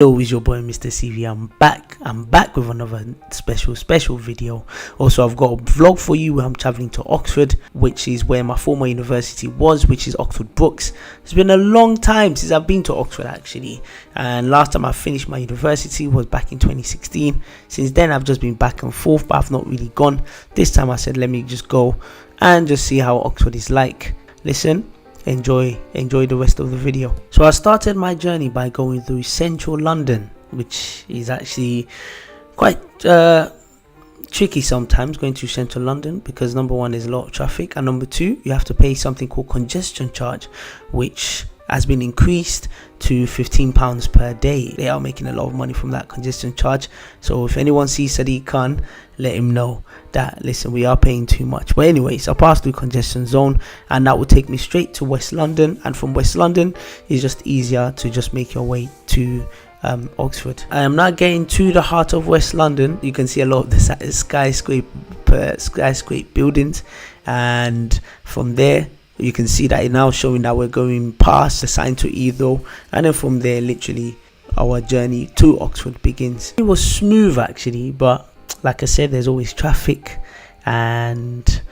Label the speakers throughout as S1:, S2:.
S1: Hello, it's your boy MrCV. I'm back with another special video. Also, I've got a vlog for you where I'm traveling to Oxford, which is where my former university was, which is Oxford Brookes. It's been a long time since I've been to Oxford actually, and last time I finished my university was back in 2016. Since then I've just been back and forth, but I've not really gone. This time I said let me just go and just see how Oxford is like. Listen, enjoy the rest of the video. So I started my journey by going through central London, which is actually quite tricky sometimes going through central London, because number one, there's a lot of traffic, and number two, you have to pay something called congestion charge, which has been increased to £15 per day. They are making a lot of money from that congestion charge. So if anyone sees Sadiq Khan, let him know that, listen, we are paying too much. But anyways, I passed through congestion zone, and that will take me straight to West London, and from West London it's just easier to just make your way to Oxford. I am now getting to the heart of West London. You can see a lot of the skyscraper buildings, and from there you can see that it's now showing that we're going past the sign to Heathrow, and then from there literally our journey to Oxford begins. It was smooth actually, but like I said, there's always traffic, and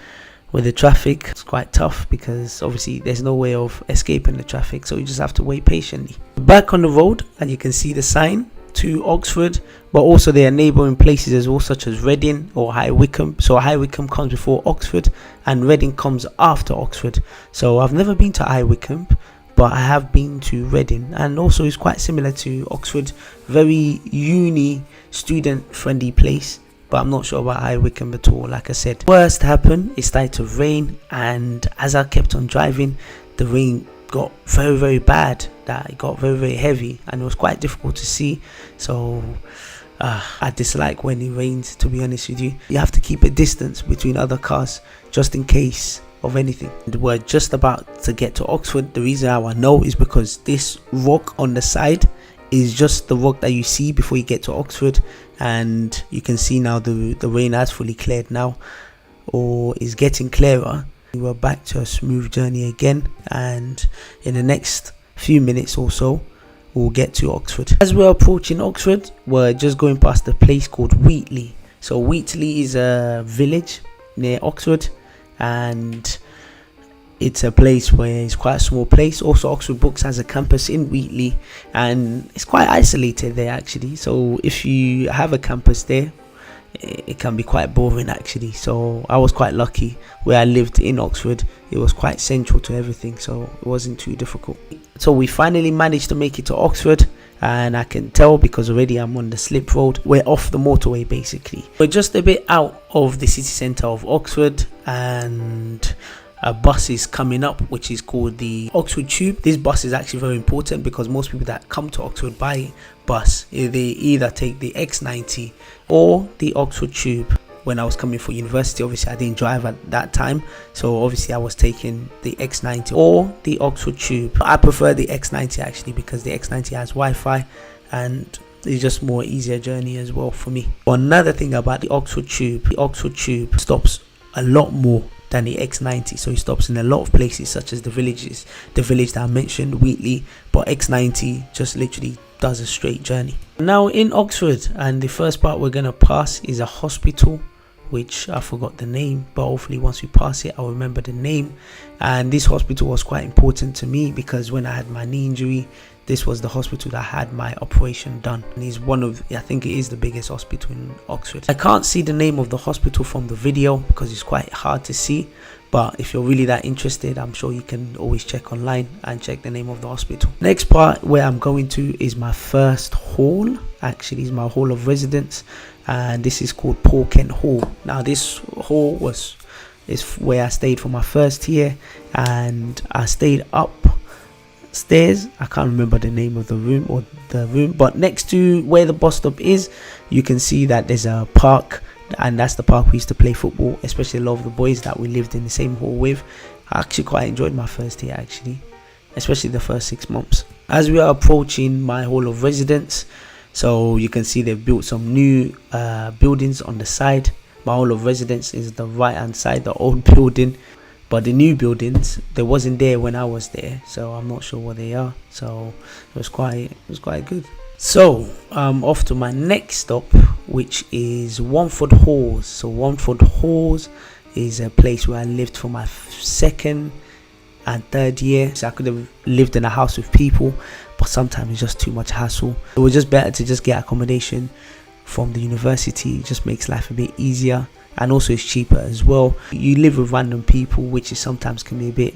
S1: with the traffic it's quite tough because obviously there's no way of escaping the traffic, so you just have to wait patiently. Back on the road, and you can see the sign to Oxford, but also there are neighbouring places as well, such as Reading or High Wycombe. So High Wycombe comes before Oxford and Reading comes after Oxford. So I've never been to High Wycombe, but I have been to Reading, and also it's quite similar to Oxford, very uni student friendly place. But I'm not sure about High Wycombe at all. Like I said, worst happened, it started to rain, and as I kept on driving, the rain got very bad, that it got very heavy, and it was quite difficult to see. So I dislike when it rains, to be honest with you. You have to keep a distance between other cars just in case of anything. We're just about to get to Oxford. The reason how I know is because this rock on the side is just the rock that you see before you get to Oxford, and you can see now the rain has fully cleared now, or is getting clearer. We're back to a smooth journey again, and in the next few minutes or so we'll get to Oxford. As we're approaching Oxford, we're just going past a place called Wheatley. So Wheatley is a village near Oxford, and it's a place where it's quite a small place. Also, Oxford Brookes has a campus in Wheatley, and it's quite isolated there actually. So if you have a campus there, it can be quite boring actually. So I was quite lucky where I lived in Oxford. It was quite central to everything, so it wasn't too difficult. So we finally managed to make it to Oxford, and I can tell because already I'm on the slip road. We're off the motorway basically. We're just a bit out of the city centre of Oxford, and a bus is coming up which is called the Oxford Tube. This bus is actually very important because most people that come to Oxford by bus, they either take the X90 or the Oxford Tube. When I was coming for university, obviously I didn't drive at that time, so obviously I was taking the X90 or the Oxford Tube. I prefer the X90 actually because the X90 has Wi-Fi, and it's just more easier journey as well for me. Another thing about the Oxford Tube stops a lot more than the X90, so it stops in a lot of places such as the village that I mentioned, Wheatley, but X90 just literally does a straight journey. Now in Oxford, and the first part we're gonna pass is a hospital, which I forgot the name, but hopefully once we pass it I'll remember the name. And this hospital was quite important to me because when I had my knee injury, this was the hospital that had my operation done, and it's one of, I think it is the biggest hospital in Oxford. I can't see the name of the hospital from the video because it's quite hard to see, but if you're really that interested, I'm sure you can always check online and check the name of the hospital. Next part where I'm going to is my first hall, actually is my hall of residence, and this is called Paul Kent Hall. Now this hall is where I stayed for my first year, and I stayed upstairs. I can't remember the name of the room, but next to where the bus stop is, you can see that there's a park, and that's the park we used to play football, especially a lot of the boys that we lived in the same hall with. I actually quite enjoyed my first year actually, especially the first 6 months. As we are approaching my hall of residence, so you can see they've built some new buildings on the side. My hall of residence is the right hand side, the old building, but the new buildings, they wasn't there when I was there, so I'm not sure what they are. So it was quite good. So off to my next stop, which is Wamford Halls. So Wamford Halls is a place where I lived for my second and third year. So I could have lived in a house with people, but sometimes it's just too much hassle. It was just better to just get accommodation from the university. It just makes life a bit easier, and also it's cheaper as well. You live with random people, which is sometimes can be a bit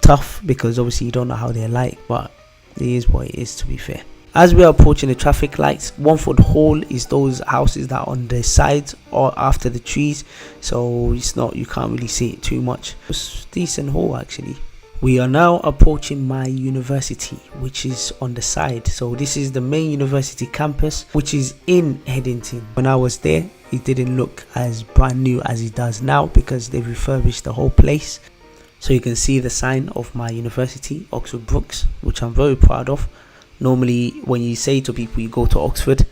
S1: tough because obviously you don't know how they're like, but it is what it is, to be fair. As we are approaching the traffic lights, Wamford Hall is those houses that are on the sides or after the trees, so it's not, you can't really see it too much. It's a decent hall actually. We are now approaching my university, which is on the side. So this is the main university campus, which is in Headington. When I was there, it didn't look as brand new as it does now because they refurbished the whole place. So you can see the sign of my university, Oxford Brookes, which I'm very proud of. Normally, when you say to people you go to Oxford,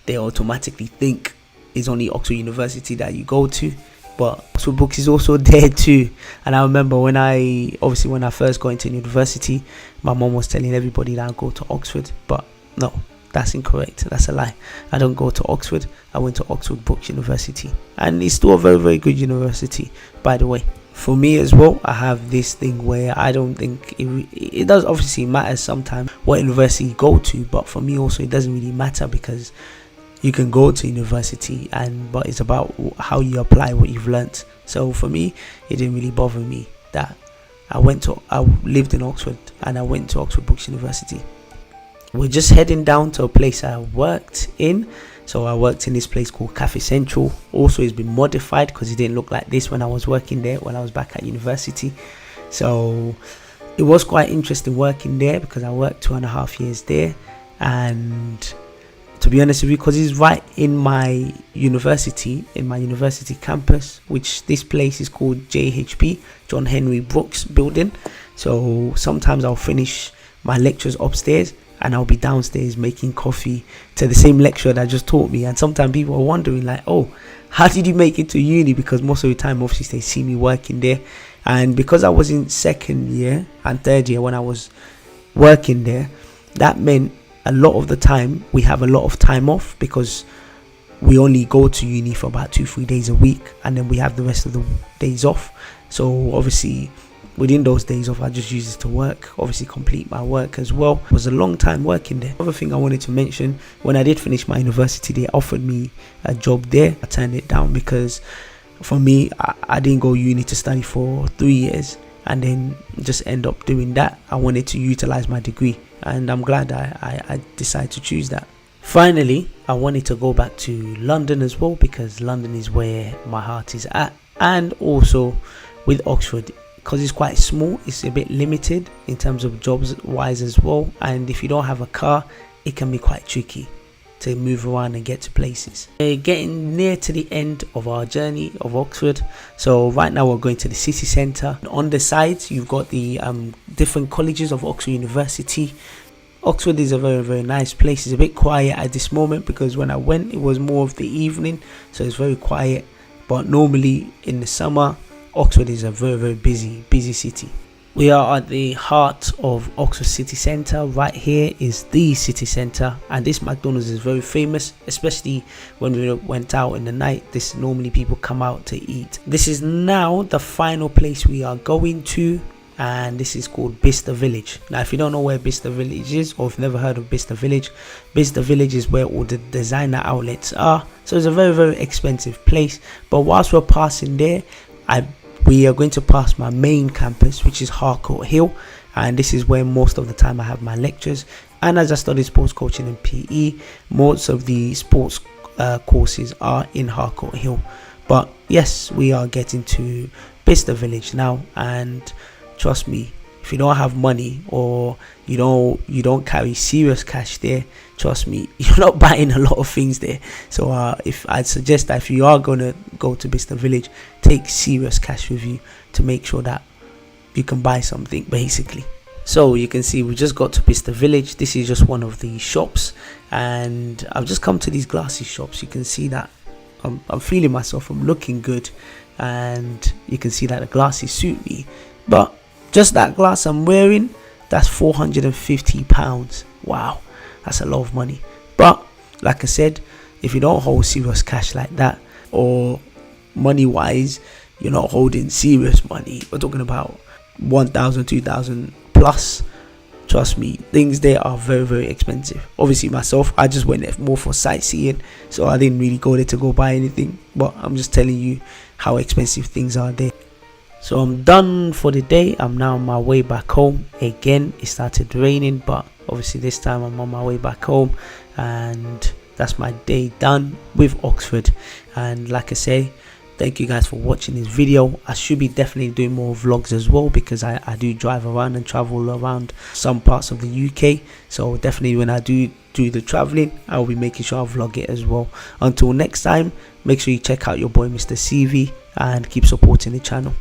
S1: they automatically think it's only Oxford University that you go to, but Oxford Brookes is also there too. And I remember when I first got into university, my mom was telling everybody that I go to Oxford, but no, that's incorrect. That's a lie. I don't go to Oxford. I went to Oxford Brookes University, and it's still a very, very good university, by the way. For me as well, I have this thing where I don't think it does obviously matter sometimes what university you go to, but for me also it doesn't really matter because you can go to university but it's about how you apply what you've learnt. So for me, it didn't really bother me that I lived in Oxford and I went to Oxford Brookes University. We're just heading down to a place I worked in. So I worked in this place called Cafe Central. Also, it's been modified because it didn't look like this when I was working there when I was back at university. So it was quite interesting working there because I worked 2.5 years there. And to be honest with you, because it's right in my university campus, which this place is called JHB, John Henry Brooks Building. So sometimes I'll finish my lectures upstairs and I'll be downstairs making coffee to the same lecturer that just taught me. And sometimes people are wondering like, oh, how did you make it to uni? Because most of the time obviously they see me working there. And because I was in second year and third year when I was working there, that meant a lot of the time we have a lot of time off because we only go to uni for about 2-3 days a week, and then we have the rest of the days off. So obviously within those days off, I just use it to work, obviously complete my work as well. It was a long time working there. Another thing I wanted to mention, when I did finish my university, they offered me a job there. I turned it down because for me, I didn't go uni to study for 3 years and then just end up doing that. I wanted to utilize my degree, and I'm glad I decided to choose that. Finally, I wanted to go back to London as well because London is where my heart is at, and also with Oxford, because it's quite small, it's a bit limited in terms of jobs wise as well, and if you don't have a car, it can be quite tricky to move around and get to places. We're getting near to the end of our journey of Oxford, so right now we're going to the city centre. On the sides you've got the different colleges of Oxford University. Oxford is a very, very nice place. It's a bit quiet at this moment because when I went it was more of the evening, so it's very quiet, but normally in the summer Oxford is a very, very busy city. We are at the heart of Oxford city centre. Right here is the city centre, and this McDonald's is very famous, especially when we went out in the night. This normally people come out to eat. This is now the final place we are going to, and this is called Bicester Village. Now if you don't know where Bicester Village is, or if you've never heard of Bicester Village is where all the designer outlets are. So it's a very, very expensive place, but whilst we're passing there, we are going to pass my main campus, which is Harcourt Hill, and this is where most of the time I have my lectures. And as I study sports coaching and PE, most of the sports courses are in Harcourt Hill. But yes, we are getting to Bicester Village now, and trust me, if you don't have money or you don't carry serious cash there, trust me, you're not buying a lot of things there. So if I'd suggest that if you are going to go to Bicester Village, take serious cash with you to make sure that you can buy something basically. So you can see we just got to Bicester Village. This is just one of the shops, and I've just come to these glasses shops. You can see that I'm feeling myself, I'm looking good, and you can see that the glasses suit me, but just that glass I'm wearing, that's £450. Wow, That's a lot of money. But like I said, if you don't hold serious cash like that, or money wise, you're not holding serious money, we're talking about 1,000, 2,000 plus, trust me, things there are very, very expensive. Obviously myself, I just went there more for sightseeing, so I didn't really go there to go buy anything, but I'm just telling you how expensive things are there. So I'm done for the day. I'm now on my way back home. Again, it started raining, but obviously this time I'm on my way back home, and that's my day done with Oxford. And like I say, thank you guys for watching this video. I should be definitely doing more vlogs as well, because I do drive around and travel around some parts of the UK. So definitely when I do the traveling, I'll be making sure I vlog it as well. Until next time, make sure you check out your boy MrCV and keep supporting the channel.